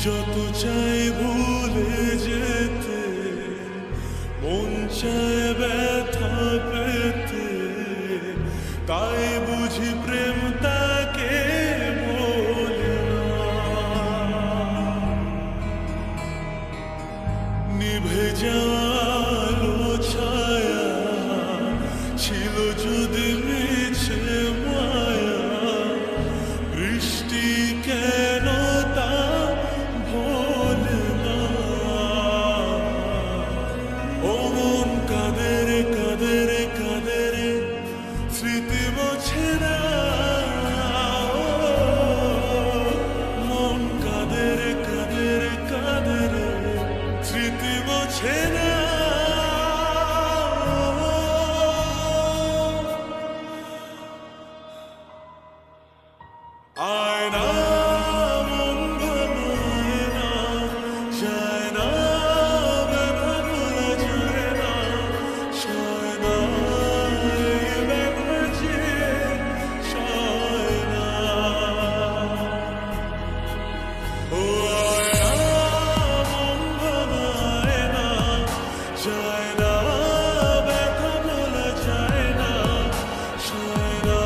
যত চাই ভুলে যেতে, মন চায় ব্যথা পেতে, তাই বুঝি প্রেম তাকে বলে না। নিভে যাওয়ালো ছায়া ছিল যদি মিছে মায়া, বৃষ্টি কেন তা ভোলে না। ও মন কাঁদে রে কাঁদে রে কাঁদে রে, স্মৃতি মোছে না। মন কাঁদে রে কাঁদে রে কাঁদে রে, স্মৃতি মোছে না। আয়না মন ভাঙায় না, যায় না ব্যথা ভোলা যায় না, সয় না এই ব্যথা যে সয় না। ও আয়না মন ভাঙায় না, যায় না ব্যথা ভোলা যায় না, সয় না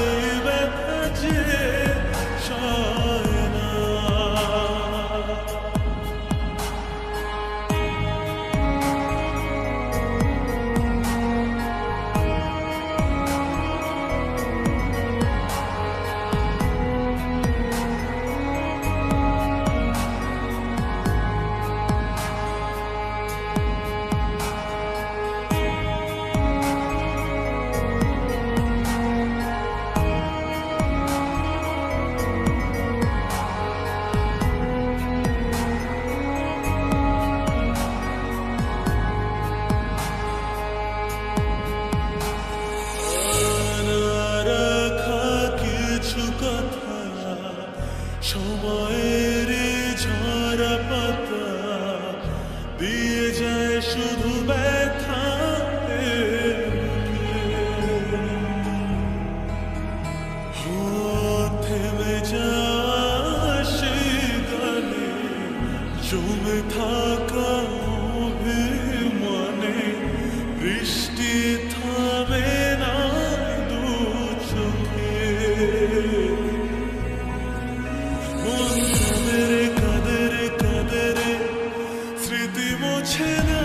এই ব্যথা যে সয় না। সময়ের ঝরা পাতা দিয়ে যায় শুধু ব্যথা, থেমে যায় সেই গানে জমে থাকা অভিমানে, বৃষ্টি থামে না দু চোখে। মন কাঁদে রে কাঁদে রে কাঁদে রে, স্মৃতি মোছে না।